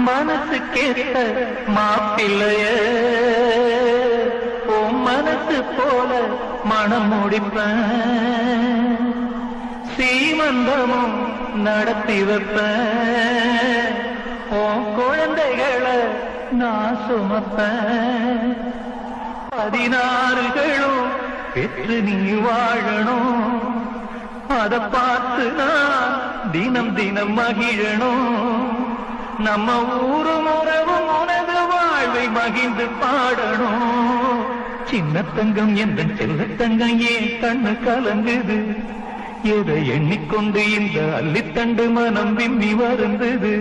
மனசுக்கேத்த மாப்பிள்ளைய உன் மனசு போல மனம் முடிப்பேன், சீமந்தமும் நடத்தி வைப்பேன், உன் குழந்தைகளை நான் சுமப்பேன், 16களும் பெற்று நீ வாழணும், அத பார்த்து நான் தினம் தினம் மகிழணும், நம்ம ஊரும் உறவும் உனது வாழ்வை மகிழ்ந்து பாடணும். சின்ன தங்கம் என்ற செல்ல தங்கம் ஏன் கண்ணு கலங்குது, எதை எண்ணிக்கொண்டு இந்த அள்ளித்தண்டு மனம் விம்மி வருந்தது.